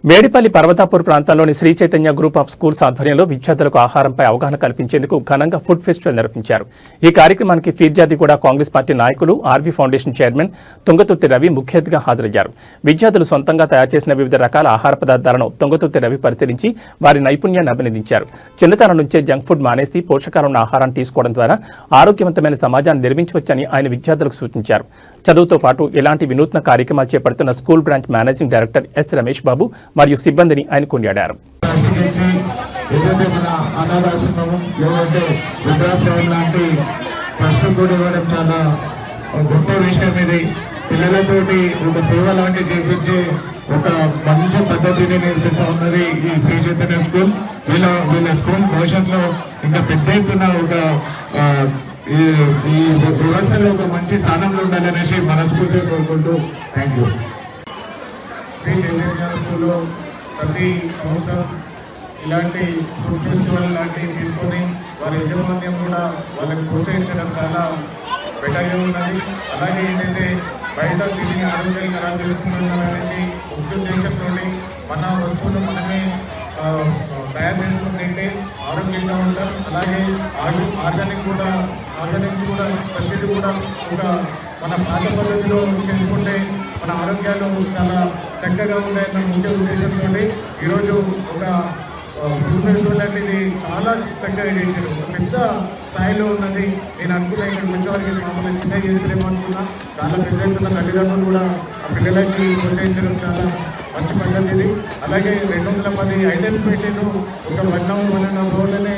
మేడిపల్లి పర్వతాపూర్ ప్రాంతంలోని Sri Chaitanya group of schools ఆధ్వర్యంలో విద్యార్థులకు ఆహారంపై అవగాహన కల్పించేందుకు ఘనంగా ఫుడ్ ఫెస్టివల్ నిర్వహించారు. ఈ కార్యక్రమానికి ఫిర్యాదిగూడ కాంగ్రెస్ పార్టీ నాయకులు, RV foundation chairman Thungathurthi Ravi ముఖ్య అతిథిగా హాజరయ్యారు. విద్యార్థులు సొంతంగా తయారు చేసిన వివిధ రకాల ఆహార పదార్థాలను తుంగతుర్తి రవి పరిశీలించి వారి నైపుణ్యాన్ని అభినందించారు. చిన్నతనం నుంచే జంక్ ఫుడ్ మానేసి పోషకాలున్న ఆహారాన్ని తీసుకోవడం ద్వారా ఆరోగ్యవంతమైన సమాజాన్ని నిర్మించవచ్చని ఆయన విద్యార్థులకు సూచించారు. చదువుతో పాటు ఇలాంటి వినూత్న కార్యక్రమాలు చేపడుతున్న school branch managing director S Ramesh Babu మరియు సిబ్బందిని ఆయన కొనియాడారు. పిల్లలతోటి ఒక సేవ లాంటి చేపించే ఒక మంచి పద్ధతిని నేర్పిస్తూ ఉన్నది ఈ శ్రీ చైతన్య స్కూల్. వీళ్ళ స్కూల్ భవిష్యత్తులో ఇంకా పెద్ద ఎత్తున ఒక ఈ వ్యవస్థలో ఒక మంచి స్థానంలో ఉండాలనేసి మనస్ఫూర్తిగా కోరుకుంటూ థ్యాంక్ యూ. శ్రీ చైతన్య స్కూల్లో ప్రతి సంవత్సరం ఇలాంటి ఫుడ్ ఫెస్టివల్ లాంటివి తీసుకొని వారి యజమాన్యం కూడా వాళ్ళని ప్రోత్సహించడం చాలా బెటర్గా ఉన్నది. అలాగే ఏంటంటే బయట తిని ఆరోగ్యాన్ని ఖరాబ్ చేసుకుంటున్నారనేసి ముఖ్య ఉద్దేశంతో మన వస్తువులు మనమే తయారు చేసుకుని తింటే ఆరోగ్యంగా ఉంటారు. అలాగే ఆర్గానిక్స్ కూడా ప్రతిదీ కూడా ఒక మన పాత పద్ధతిలో చేసుకుంటే మన ఆరోగ్యాలు చాలా చక్కగా ఉంటాయన్న ముఖ్య ఉద్దేశంతో ఈరోజు ఒక ఫుడ్ ఫెస్టివల్ అనేది చాలా చక్కగా చేశారు. పెద్ద స్థాయిలో ఉన్నది. నేను అనుకున్నా ఇక్కడ వచ్చేవారికి మామూలుగా చిన్న చేసారేమో అనుకున్నా. చాలా పెద్ద ఎత్తున తల్లిదండ్రులు కూడా ఆ పిల్లలకి ప్రోత్సహించడం చాలా మంచి పద్ధతి ఇది. అలాగే 210 ఐటమ్స్ పెట్టాను. ఒక 1.5 అవర్లోనే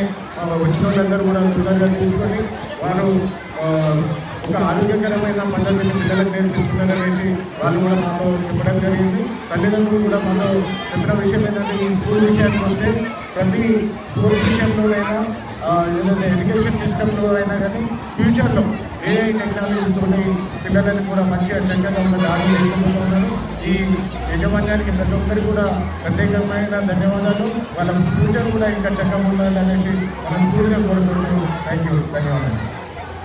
వచ్చిన వాళ్ళందరూ కూడా తొందరగా తీసుకొని వారు ఒక ఆరోగ్యకరమైన పద్ధతిని పిల్లలకు నేర్పిస్తున్నారనేసి వాళ్ళు కూడా మాతో చెప్పడం జరిగింది. తల్లిదండ్రులు కూడా మాతో చెప్పిన విషయం ఏంటంటే ఈ స్కూల్ విషయానికి వస్తే ప్రతి స్కూల్ విషయంలోనైనా ఏదైనా ఎడ్యుకేషన్ సిస్టంలో అయినా కానీ ఫ్యూచర్లో ఏఐ టెక్నాలజీతో పిల్లలని కూడా మంచిగా చక్కగా ఉన్న దాడి చేసుకుంటున్నారు. ఈ యజమాన్యానికి ప్రతి ఒక్కరికి కూడా ప్రత్యేకమైన ధన్యవాదాలు. వాళ్ళ ఫ్యూచర్ కూడా ఇంకా చక్కగా ఉండాలనేసి మన స్కూల్గా కోరుకుంటూ థ్యాంక్ యూ. ధన్యవాదాలు.